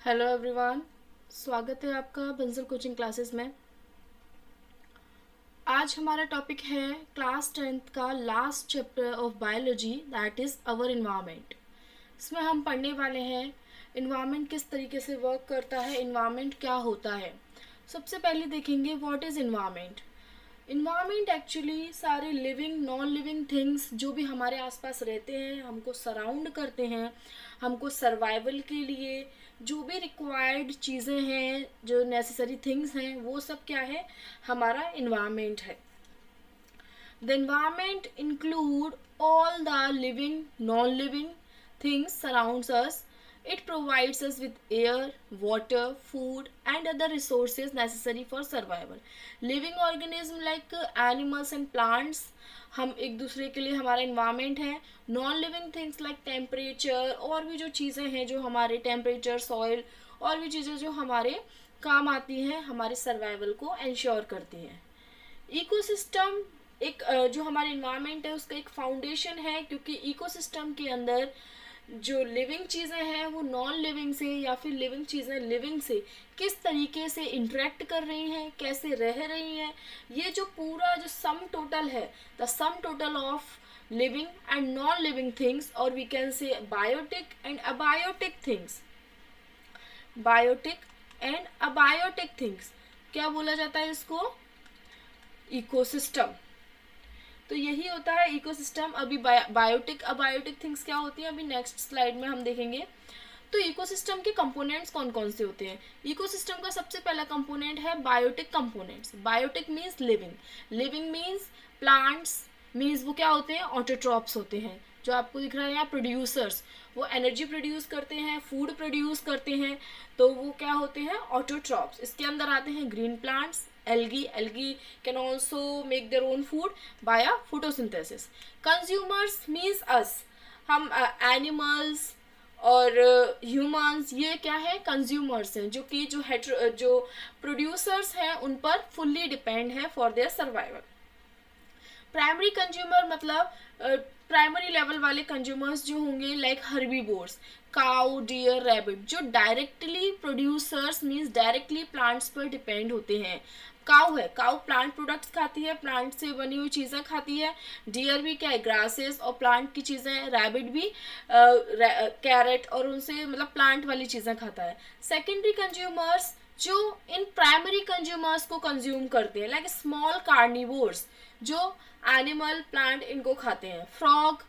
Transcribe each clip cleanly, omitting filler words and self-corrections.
Hello everyone, स्वागत है आपका बंसल कोचिंग क्लासेस में। आज हमारा टॉपिक है क्लास 10th का last chapter of biology, that is our environment. इसमें हम पढ़ने वाले हैं इन्वायरमेंट किस तरीके से वर्क करता है, इन्वायरमेंट क्या होता है। सबसे पहले देखेंगे what is environment. Environment actually सारे लिविंग नॉन लिविंग थिंग्स जो भी हमारे आसपास रहते हैं, हमको सराउंड करते हैं, हमको सर्वाइवल के लिए जो भी रिक्वायर्ड चीज़ें हैं, जो नेसेसरी थिंग्स हैं, वो सब क्या है, हमारा इन्वायरमेंट है। The environment include all the living non living things surrounds us. It provides us with air, water, food and other resources necessary for survival. Living organism like animals and plants, हम एक दूसरे के लिए हमारा environment है। Non living things like temperature, और भी जो चीज़ें हैं जो हमारे टेम्परेचर, सॉइल और भी चीज़ें जो हमारे काम आती हैं, हमारे सर्वाइवल को इंश्योर करती हैं। इकोसिस्टम एक जो हमारे इन्वायरमेंट है उसका एक फाउंडेशन है, क्योंकि इकोसिस्टम के अंदर जो लिविंग चीज़ें हैं वो नॉन लिविंग से या फिर लिविंग चीज़ें लिविंग से किस तरीके से इंटरेक्ट कर रही हैं, कैसे रह रही हैं, ये जो पूरा जो सम टोटल है, the sum total of living and non living things, और we can say biotic and abiotic things. Biotic and abiotic things क्या बोला जाता है इसको? इकोसिस्टम। तो यही होता है इकोसिस्टम। अभी बायोटिक अबायोटिक थिंग्स क्या होती हैं अभी नेक्स्ट स्लाइड में हम देखेंगे। तो इकोसिस्टम के कंपोनेंट्स कौन कौन से होते हैं? इकोसिस्टम का सबसे पहला कंपोनेंट है biotic components. Biotic means living, living means plants, means वो क्या होते हैं? ऑटोट्रॉप्स होते हैं। जो आपको दिख रहा है यहाँ प्रोड्यूसर्स, वो एनर्जी प्रोड्यूस करते हैं, फूड प्रोड्यूस करते हैं, तो वो क्या होते हैं? ऑटोट्रॉप्स। इसके अंदर आते हैं green plants, algae can also make their own food via photosynthesis. Consumers means us, हम एनिमल्स और ह्यूमंस, ये क्या है? कंज्यूमर्स हैं, जो कि जो प्रोड्यूसर्स हैं उन पर फुल्ली डिपेंड है for their survival. Primary consumer मतलब प्राइमरी लेवल वाले कंज्यूमर्स जो होंगे like herbivores, cow, deer, rabbit, जो directly producers means directly plants पर डिपेंड होते हैं। काउ है, काउ प्लांट प्रोडक्ट्स खाती है, प्लांट से बनी हुई चीज़ें खाती है। डियर भी क्या है? ग्रासेस और प्लांट की चीज़ें। रैबिट भी कैरेट और उनसे मतलब प्लांट वाली चीज़ें खाता है। सेकेंडरी कंज्यूमर्स जो इन प्राइमरी कंज्यूमर्स को कंज्यूम करते हैं, लाइक स्मॉल कार्निवोर्स, जो एनिमल प्लांट इनको खाते हैं। फ्रॉग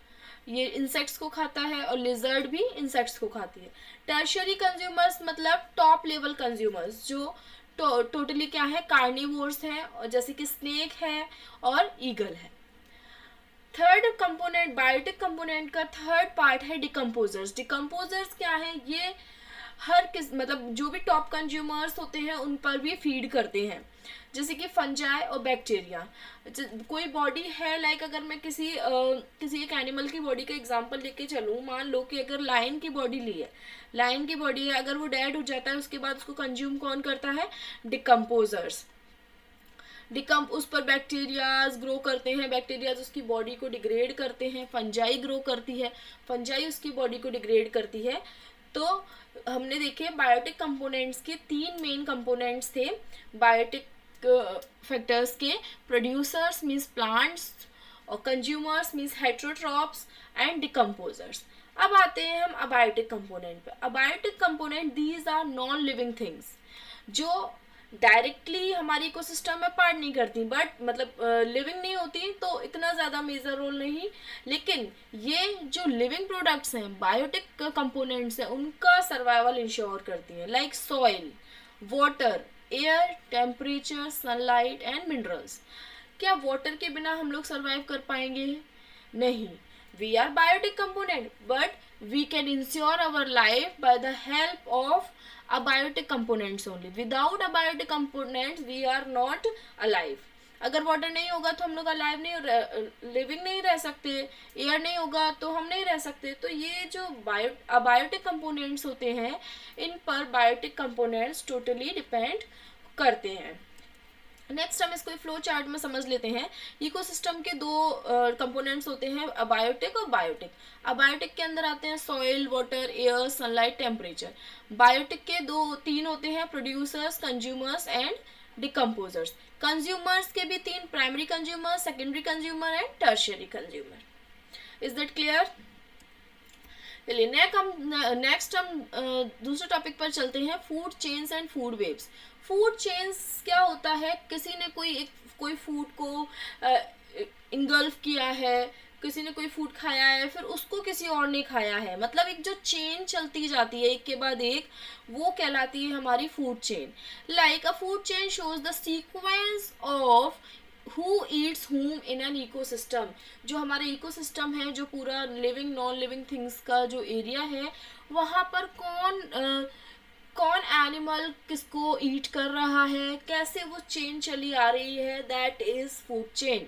ये इंसेक्ट्स को खाता है और लिजर्ड भी इंसेक्ट्स को खाती है। टर्शियरी कंज्यूमर्स मतलब टॉप लेवल कंज्यूमर्स, जो टोटली क्या है? कार्निवोर्स है, और जैसे कि स्नेक है और ईगल है। थर्ड कंपोनेंट, बायोटिक कंपोनेंट का थर्ड पार्ट है डिकम्पोजर्स। डिकम्पोजर्स क्या है? ये हर किस मतलब जो भी टॉप कंज्यूमर्स होते हैं उन पर भी फीड करते हैं, जैसे कि फंजाई और बैक्टीरिया। कोई बॉडी है, लाइक अगर मैं किसी एक एनिमल की बॉडी का एग्जांपल लेके चलूँ, मान लो कि अगर लायन की बॉडी ली है, लायन की बॉडी है, अगर वो डेड हो जाता है उसके बाद उसको कंज्यूम कौन करता है? डिकम्पोजर्स। उस पर बैक्टीरियाज ग्रो करते हैं, बैक्टीरियाज उसकी बॉडी को डिग्रेड करते हैं। फंजाई ग्रो करती है, फंजाई उसकी बॉडी को डिग्रेड करती है। तो हमने देखे बायोटिक कंपोनेंट्स के तीन मेन कंपोनेंट्स थे बायोटिक फैक्टर्स के। प्रोड्यूसर्स मीन्स प्लांट्स और consumers means heterotrophs and decomposers. अब आते हैं हम अबायोटिक कंपोनेंट पे। Abiotic component these are non living things, जो डायरेक्टली हमारी इकोसिस्टम में पार्ट नहीं करती, बट मतलब लिविंग नहीं होती तो इतना ज़्यादा मेजर रोल नहीं, लेकिन ये जो लिविंग प्रोडक्ट्स हैं, बायोटिक कंपोनेंट्स हैं, उनका सर्वाइवल इंश्योर करती हैं, like soil, water, air, temperature, sunlight and minerals. क्या वाटर के बिना हम लोग सर्वाइव कर पाएंगे? नहीं। We are biotic component, but we can ensure our life by the help of abiotic components only. Without abiotic components we are not alive. अगर water नहीं होगा तो हम लोग अलाइव नहीं, लिविंग नहीं रह सकते। एयर नहीं होगा तो हम नहीं रह सकते। तो ये जो अबायोटिक कंपोनेंट्स होते हैं, इन पर बायोटिक कंपोनेंट्स टोटली डिपेंड करते हैं। नेक्स्ट हम इसको फ्लो चार्ट में समझ लेते हैं। इकोसिस्टम के दो कंपोनेंट्स होते हैं, अबायोटिक और बायोटिक। अबायोटिक के अंदर आते हैं soil, water, air, sunlight, temperature. Biotic के तीन होते हैं, producers, consumers and decomposers. Consumers के भी तीन, primary consumer, secondary consumer and tertiary consumer. Is that clear? चलिए नेक्स्ट हम दूसरे टॉपिक पर चलते हैं, food chains and food webs. Food chains क्या होता है? किसी ने कोई फूड को इंगल्फ किया है, किसी ने कोई फूड खाया है, फिर उसको किसी और ने खाया है, मतलब एक जो चेन चलती जाती है एक के बाद एक, वो कहलाती है हमारी food chain. Like a food chain shows the sequence of who eats whom in an ecosystem। जो हमारे इकोसिस्टम है, जो पूरा लिविंग नॉन लिविंग थिंग्स का जो एरिया है, वहाँ पर कौन एनिमल किसको ईट कर रहा है, कैसे वो चेन चली आ रही है, that is food chain.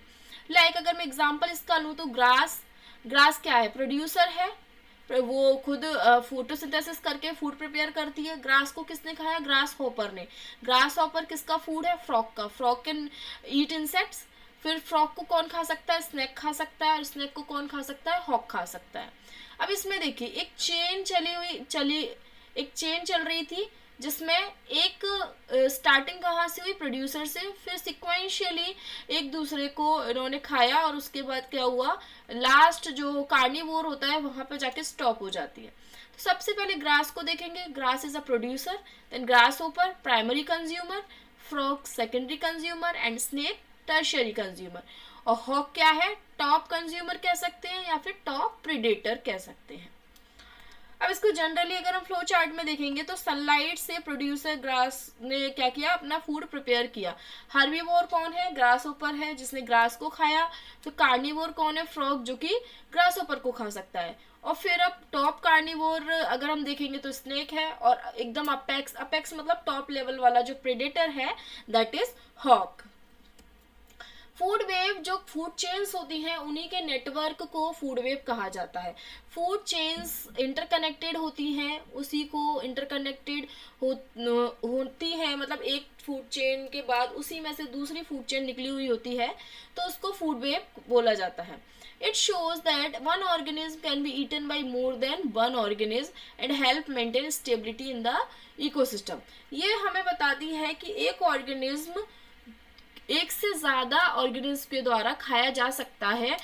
Like अगर मैं एग्जांपल इसका लूँ तो ग्रास क्या है? प्रोड्यूसर है, वो खुद फोटोसिंथेसिस करके फूड प्रिपेयर करती है। ग्रास को किसने खाया? ग्रास हॉपर ने। ग्रास हॉपर किसका फूड है? फ्रॉग का। Frog can eat insects. फिर फ्रॉग को कौन खा सकता है? स्नेक खा सकता है। और स्नेक को कौन खा सकता है? हॉक खा सकता है। अब इसमें देखिए एक चेन चल रही थी, जिसमें एक स्टार्टिंग कहाँ से हुई? प्रोड्यूसर से, फिर सिक्वेंशियली एक दूसरे को इन्होंने खाया, और उसके बाद क्या हुआ? लास्ट जो कार्निवोर होता है वहां पर जाके स्टॉप हो जाती है। तो सबसे पहले ग्रास को देखेंगे। Grass is a producer, then grasshopper primary consumer, frog secondary consumer and snake tertiary consumer. और हॉक क्या है? टॉप कंज्यूमर कह सकते हैं या फिर टॉप प्रीडेटर कह सकते हैं। अब इसको जनरली अगर हम फ्लो चार्ट में देखेंगे तो सनलाइट से प्रोड्यूसर ग्रास ने क्या किया? अपना फूड प्रिपेयर किया। हर्बीवोर कौन है? ग्रास ऊपर है, जिसने ग्रास को खाया। तो कार्निवोर कौन है? फ्रॉग, जो कि ग्रास ऊपर को खा सकता है। और फिर अब टॉप कार्निवोर अगर हम देखेंगे तो स्नेक है, और एकदम अपेक्स मतलब टॉप लेवल वाला जो प्रेडेटर है, that is hawk. Food web, जो फूड चेन्स होती हैं उन्हीं के नेटवर्क को फूड वेव कहा जाता है। फूड चेन्स इंटरकनेक्टेड होती हैं, उसी को इंटरकनेक्टेड होती हैं, मतलब एक फूड चेन के बाद उसी में से दूसरी फूड चेन निकली हुई होती है, तो उसको फूड वेव बोला जाता है। It shows that one organism can be eaten by more than one organism and help maintain stability in the ecosystem। ये हमें बताती है कि एक ऑर्गेनिज्म एक से ज़्यादा ऑर्गेनिज्म के द्वारा खाया जा सकता है,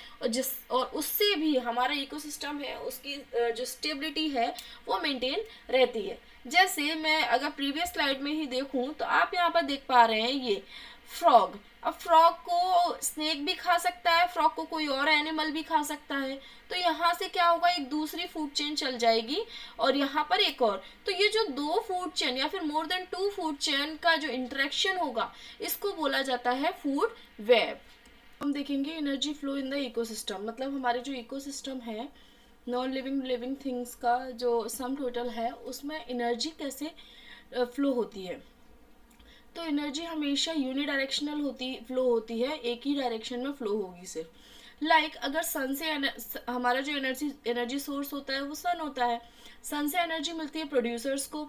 और उससे भी हमारा इकोसिस्टम है, उसकी जो स्टेबिलिटी है वो मेंटेन रहती है। जैसे मैं अगर प्रीवियस स्लाइड में ही देखूं तो आप यहाँ पर देख पा रहे हैं ये फ्रॉग। अब फ्रॉग को स्नेक भी खा सकता है, फ्रॉग को कोई और एनिमल भी खा सकता है। तो यहाँ से क्या होगा? एक दूसरी फूड चेन चल जाएगी, और यहाँ पर एक और। तो ये जो दो फूड चेन या फिर मोर देन 2 फूड चेन का जो इंटरेक्शन होगा, इसको बोला जाता है फूड वेब। हम देखेंगे energy flow in the ecosystem, मतलब हमारे जो इकोसिस्टम है, नॉन लिविंग थिंग्स का जो सम टोटल है, उसमें एनर्जी कैसे फ्लो होती है। तो एनर्जी हमेशा यूनिडायरेक्शनल फ्लो होती है, एक ही डायरेक्शन में फ्लो होगी सिर्फ। लाइक अगर सन से हमारा जो एनर्जी सोर्स होता है वो सन होता है। सन से एनर्जी मिलती है प्रोड्यूसर्स को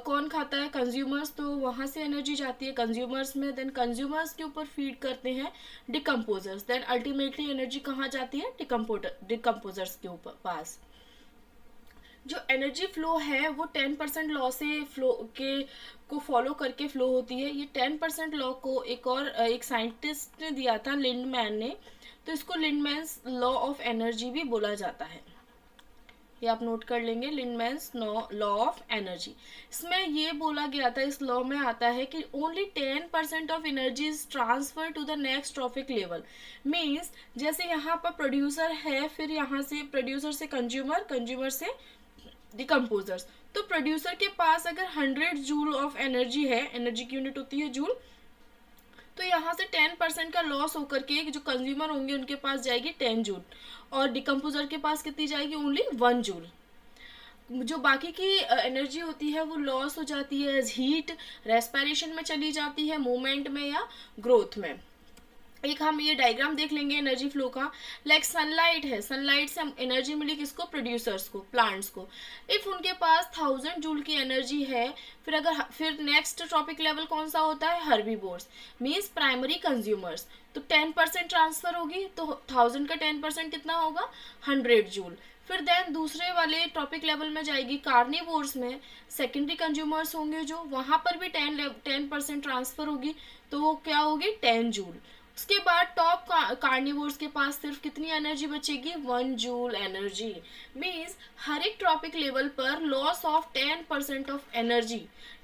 कौन खाता है? कंज्यूमर्स। तो वहाँ से एनर्जी जाती है कंज्यूमर्स में, देन कंज्यूमर्स के ऊपर फीड करते हैं डिकम्पोजर्स, देन अल्टीमेटली एनर्जी कहाँ जाती है? डिकम्पोजर्स के ऊपर पास। जो एनर्जी फ्लो है वो 10% लॉ से को फॉलो करके फ्लो होती है। ये 10% लॉ को एक साइंटिस्ट ने दिया था, लिंडमैन ने। तो इसको लिंडमैन्स लॉ ऑफ एनर्जी भी बोला जाता है। ये आप नोट कर लेंगे, लिंडमैन्स लॉ ऑफ एनर्जी। इसमें ये बोला गया था, इस लॉ में आता है कि only 10% of energy is transfer to the next trophic level. Means जैसे यहाँ पर प्रोड्यूसर है, फिर यहाँ से प्रोड्यूसर से कंज्यूमर से डिकम्पोजर्स। तो प्रोड्यूसर के पास अगर 100 जूल ऑफ एनर्जी है, एनर्जी की यूनिट होती है जूल, तो यहाँ से 10% का लॉस होकर के जो कंज्यूमर होंगे उनके पास जाएगी 10 जूल, और डिकम्पोजर के पास कितनी जाएगी? Only 1 joule. जो बाकी की एनर्जी होती है वो लॉस हो जाती है एज हीट, रेस्पिरेशन में चली जाती है, मूवमेंट में या ग्रोथ में। एक हम ये डायग्राम देख लेंगे एनर्जी फ्लो का। लाइक सनलाइट है, सनलाइट से हम एनर्जी मिली किसको, प्रोड्यूसर्स को, प्लांट्स को। इफ उनके पास 1000 जूल की एनर्जी है, फिर नेक्स्ट टॉपिक लेवल कौन सा होता है, हर्बीवोर्स, मीन्स प्राइमरी कंज्यूमर्स। तो 10% ट्रांसफर होगी, तो 1000 का 10% कितना होगा, 100 जूल। फिर देन दूसरे वाले टॉपिक लेवल में जाएगी कार्निवोर्स में, सेकेंडरी कंज्यूमर्स होंगे जो, वहां पर भी 10% ट्रांसफर होगी, तो वो क्या होगी, 10 जूल। उसके बाद टॉप कार्निवोर्स के पास सिर्फ कितनी एनर्जी बचेगी, 1 जूल एनर्जी। मीन्स हर एक ट्रॉपिक लेवल पर लॉस ऑफ 10% ऑफ एनर्जी,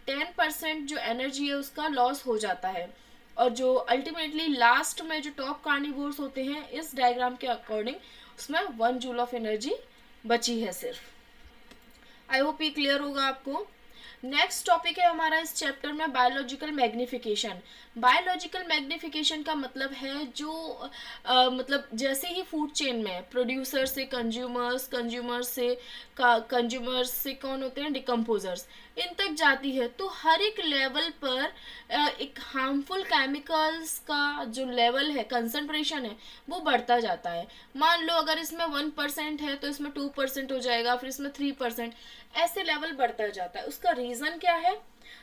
10% जो एनर्जी है उसका लॉस हो जाता है। और जो अल्टीमेटली लास्ट में जो टॉप कार्निवोर्स होते हैं इस डायग्राम के अकॉर्डिंग, उसमें 1 जूल ऑफ एनर्जी बची है सिर्फ। आई होप ये क्लियर होगा आपको। नेक्स्ट टॉपिक है हमारा इस चैप्टर में बायोलॉजिकल मैग्निफिकेशन। बायोलॉजिकल मैग्निफिकेशन का मतलब है जो मतलब जैसे ही फूड चेन में प्रोड्यूसर से कंज्यूमर्स, कंज्यूमर्स से कौन होते हैं, डिकम्पोजर्स, इन तक जाती है, तो हर एक लेवल पर एक हार्मफुल केमिकल्स का जो लेवल है, कंसंट्रेशन है, वो बढ़ता जाता है। मान लो अगर इसमें 1% है तो इसमें 2% हो जाएगा, फिर इसमें 3%, ऐसे लेवल बढ़ता जाता है। उसका रीजन क्या है,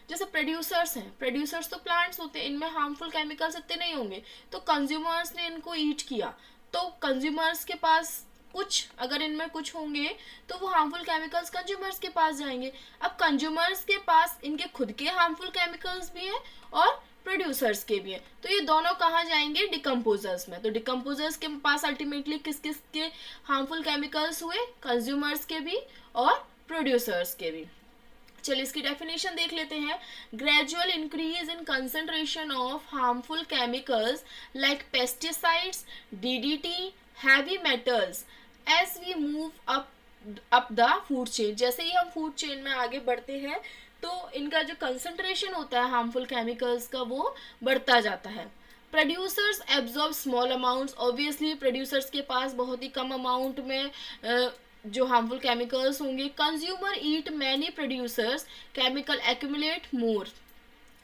जैसे प्रोड्यूसर्स हैं, प्रोड्यूसर्स तो प्लांट्स होते हैं, इनमें हार्मफुल केमिकल्स इतने नहीं होंगे, तो कंज्यूमर्स ने इनको ईट किया, तो कंज्यूमर्स के पास कुछ, अगर इनमें कुछ होंगे तो वो हार्मफुल केमिकल्स कंज्यूमर्स के पास जाएंगे। अब कंज्यूमर्स के पास इनके खुद के हार्मफुल केमिकल्स भी हैं और प्रोड्यूसर्स के भी हैं, तो ये दोनों कहाँ जाएंगे, डिकम्पोजर्स में। तो डिकम्पोजर्स के पास अल्टीमेटली किस किस के हार्मफुल केमिकल्स हुए, कंज्यूमर्स के भी और प्रोड्यूसर्स के भी। चलिए इसकी डेफिनेशन देख लेते हैं। Gradual increase in concentration of harmful chemicals like pesticides, DDT, heavy metals as we move up the food chain. जैसे ही हम फूड चेन में आगे बढ़ते हैं तो इनका जो कंसंट्रेशन होता है हार्मफुल केमिकल्स का वो बढ़ता जाता है। Producers absorb small amounts, obviously producers के पास बहुत ही कम अमाउंट में जो हार्मफुल केमिकल्स होंगे। Consumer eat many producers, chemical accumulate more,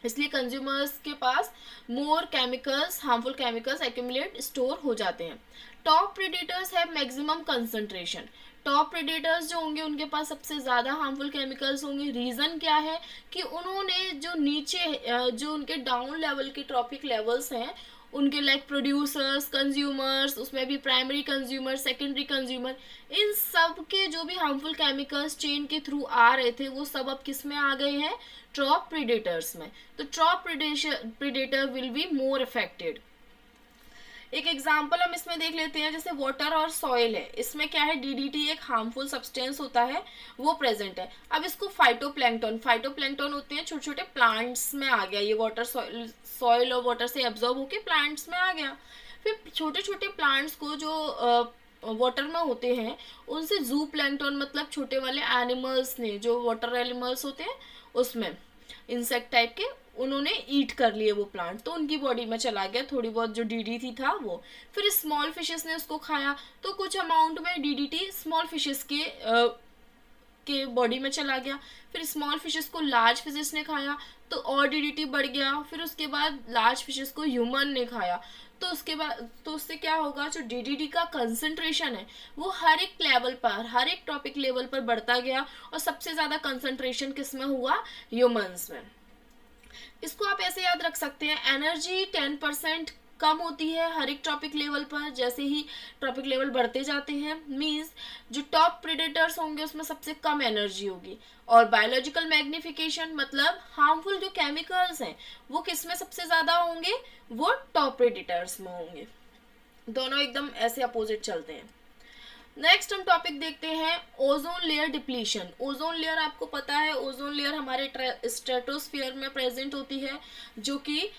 इसलिए कंज्यूमर्स के पास more chemicals, harmful chemicals accumulate, store हो जाते हैं। Top predators have maximum concentration, top predators जो होंगे उनके पास सबसे ज़्यादा हार्मफुल केमिकल्स होंगे। रीज़न क्या है कि उन्होंने जो नीचे जो उनके डाउन लेवल के ट्रॉपिक लेवल्स हैं उनके लाइक प्रोड्यूसर्स, कंज्यूमर्स, उसमें भी प्राइमरी कंज्यूमर, सेकेंडरी कंज्यूमर, इन सब के जो भी हार्मफुल केमिकल्स चेन के थ्रू आ रहे थे वो सब अब किस में आ गए हैं, टॉप प्रेडेटर्स में। तो top predator will be more affected. एक एग्जाम्पल हम इसमें देख लेते हैं, जैसे वाटर और सॉइल है, इसमें क्या है, डीडीटी एक हार्मफुल सब्सटेंस होता है वो प्रेजेंट है। अब इसको फाइटोप्लैंक्टन होते हैं, छोटे छोटे प्लांट्स में आ गया, ये वाटर सॉइल और वाटर से एब्जॉर्ब होके प्लांट्स में आ गया। फिर छोटे छोटे प्लांट्स को जो वाटर में होते हैं उनसे जू प्लैंक्टन मतलब छोटे वाले एनिमल्स ने, जो वाटर एनिमल्स होते हैं उसमें इंसेक्ट टाइप के, उन्होंने ईट कर लिए वो प्लांट, तो उनकी बॉडी में चला गया थोड़ी बहुत जो डीडीटी था वो। फिर स्मॉल फिशेस ने उसको खाया तो कुछ अमाउंट में डीडीटी स्मॉल फिशेस के बॉडी में चला गया। फिर स्मॉल फिशेस को लार्ज फिशेस ने खाया तो और डीडीटी बढ़ गया। फिर उसके बाद लार्ज फिशेस को ह्यूमन ने खाया तो उसके बाद तो उससे क्या होगा, जो डीडीटी का कंसंट्रेशन है वो हर एक लेवल पर, हर एक टॉपिक लेवल पर बढ़ता गया और सबसे ज़्यादा कंसंट्रेशन किस में हुआ, ह्यूमंस में। इसको आप ऐसे याद रख सकते हैं, एनर्जी 10% कम होती है हर एक टॉपिक लेवल पर, जैसे ही टॉपिक लेवल बढ़ते जाते हैं। मींस जो टॉप प्रेडेटर्स होंगे उसमें सबसे कम एनर्जी होगी। और बायोलॉजिकल मैग्निफिकेशन मतलब हार्मफुल जो केमिकल्स हैं वो किस में सबसे ज़्यादा होंगे, वो टॉप प्रेडेटर्स में होंगे। दोनों एकदम ऐसे अपोजिट चलते हैं। नेक्स्ट हम टॉपिक देखते हैं ozone layer depletion. Ozone layer आपको पता है, ओजोन लेयर हमारे स्ट्रेटोस्फीयर में प्रेजेंट होती है, जो कि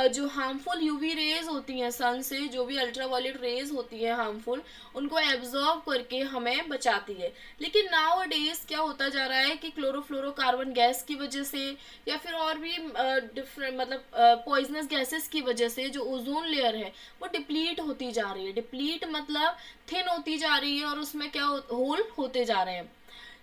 जो हार्मफुल यूवी रेज होती हैं सन से, जो भी अल्ट्रावायलेट रेज होती हैं हार्मफुल, उनको एब्जॉर्ब करके हमें बचाती है। लेकिन नाउ डेज क्या होता जा रहा है कि क्लोरोफ्लोरोकार्बन गैस की वजह से या फिर और भी डिफरेंट मतलब पॉइजनस गैसेस की वजह से जो ओजोन लेयर है वो डिप्लीट होती जा रही है। डिप्लीट मतलब थिन होती जा रही है और उसमें क्या होल होते जा रहे हैं।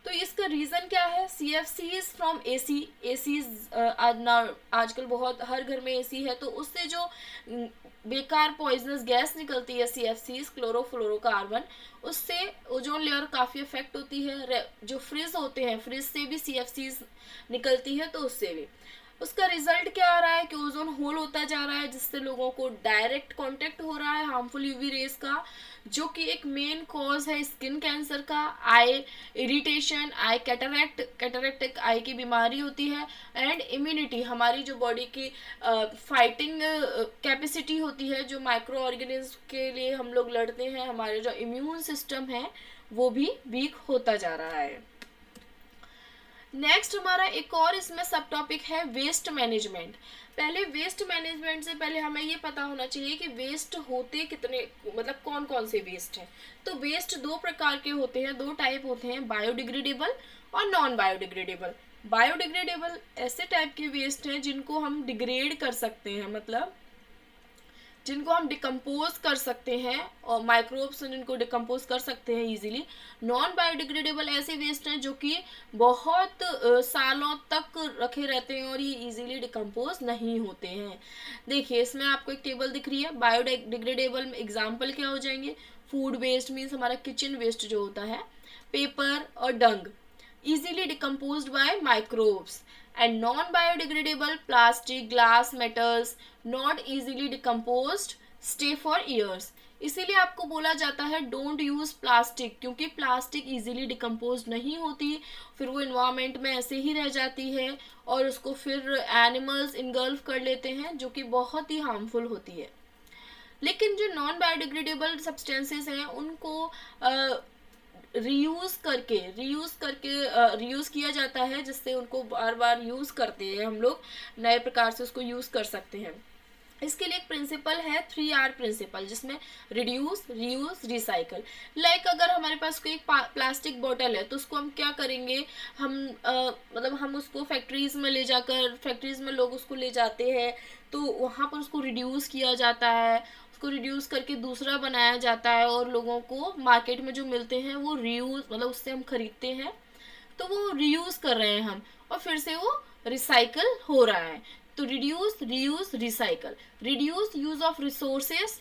तो इसका रीज़न क्या है? CFCs फ्रॉम AC, एसीज आजकल बहुत हर घर में AC है, तो उससे जो बेकार पॉइजनस गैस निकलती है CFCs, क्लोरोफ्लोरोकार्बन, उससे ओजोन लेयर काफ़ी अफेक्ट होती है। जो फ्रिज होते हैं, फ्रिज से भी CFCs निकलती है, तो उससे भी उसका रिजल्ट क्या आ रहा है कि ओजोन होल होता जा रहा है, जिससे लोगों को डायरेक्ट कांटेक्ट हो रहा है हार्मफुल यूवी रेस का, जो कि एक मेन कॉज है स्किन कैंसर का, आई इरिटेशन, आई कैटरैक्ट एक आई की बीमारी होती है, एंड इम्यूनिटी, हमारी जो बॉडी की फाइटिंग कैपेसिटी होती है, जो माइक्रो ऑर्गेनिज्म के लिए हम लोग लड़ते हैं, हमारे जो इम्यून सिस्टम है वो भी वीक होता जा रहा है। नेक्स्ट हमारा एक और इसमें सब टॉपिक है वेस्ट मैनेजमेंट। पहले वेस्ट मैनेजमेंट से पहले हमें ये पता होना चाहिए कि वेस्ट होते कितने, मतलब कौन कौन से वेस्ट हैं। तो वेस्ट दो प्रकार के होते हैं, दो टाइप होते हैं, बायोडिग्रेडेबल और नॉन बायोडिग्रेडेबल। बायोडिग्रेडेबल ऐसे टाइप के वेस्ट हैं जिनको हम डिग्रेड कर सकते हैं, मतलब जिनको हम डिकम्पोज कर सकते हैं, और माइक्रोब्स जिनको डिकम्पोज कर सकते हैं इजीली। नॉन बायोडिग्रेडेबल ऐसे वेस्ट हैं जो कि बहुत सालों तक रखे रहते हैं और ये इजीली डिकम्पोज नहीं होते हैं। देखिए इसमें आपको एक टेबल दिख रही है। बायोडिग्रेडेबल में एग्जाम्पल क्या हो जाएंगे? फूड वेस्ट मीन्स हमारा किचन वेस्ट जो होता है, पेपर और डंग, easily decomposed by microbes, and non-biodegradable plastic, glass, metals not easily decomposed, stay for years। इसीलिए आपको बोला जाता है डोंट यूज प्लास्टिक, क्योंकि प्लास्टिक इजीली डिकम्पोज नहीं होती, फिर वो इन्वायरमेंट में ऐसे ही रह जाती है और उसको फिर एनिमल्स इनगल्फ कर लेते हैं, जो कि बहुत ही हार्मफुल होती है। लेकिन जो नॉन बायोडिग्रेडेबल सब्सटेंसेस हैं उनको रीयूज करके रीयूज किया जाता है, जिससे उनको बार बार यूज करते हैं हम लोग, नए प्रकार से उसको यूज कर सकते हैं। इसके लिए एक प्रिंसिपल है 3R प्रिंसिपल, जिसमें रिड्यूस, रीयूज, रिसाइकल। लाइक अगर हमारे पास कोई प्लास्टिक बोतल है तो उसको हम क्या करेंगे, हम मतलब हम उसको फैक्ट्रीज में ले जाकर, फैक्ट्रीज में लोग उसको ले जाते हैं, तो वहाँ पर उसको रिड्यूस किया जाता है, उसको रिड्यूस करके दूसरा बनाया जाता है, और लोगों को मार्केट में जो मिलते हैं वो रीयूज, मतलब उससे हम खरीदते हैं, तो वो रीयूज कर रहे हैं हम, और फिर से वो रिसाइकल हो रहा है। तो reduce, reuse, recycle. Reduce use of resources,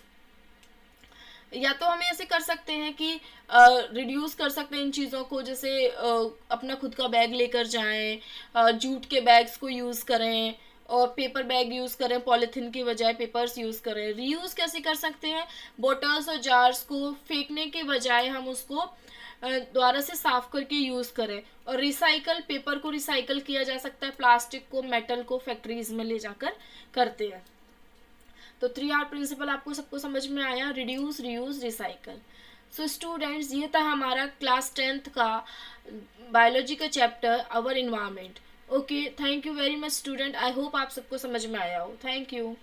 या तो हमें ऐसे कर सकते हैं कि रिड्यूस कर सकते हैं इन चीज़ों को, जैसे अपना खुद का बैग लेकर जाएं, जूट के बैग्स को यूज़ करें, और पेपर बैग यूज़ करें, पॉलीथीन की बजाय पेपर्स यूज़ करें। रीयूज़ कैसे कर सकते हैं? बॉटल्स और जार्स को फेंकने के बजाय हम उसको दोबारा से साफ करके यूज़ करें। और रिसाइकल, पेपर को रिसाइकल किया जा सकता है, प्लास्टिक को, मेटल को फैक्ट्रीज में ले जाकर करते हैं। तो 3R प्रिंसिपल आपको सबको समझ में आया, reduce, reuse, recycle. So students, ये था हमारा क्लास 10th का बायोलॉजी का chapter our environment. Okay, thank you very much student, I hope आप सबको समझ में आया हो। Thank you.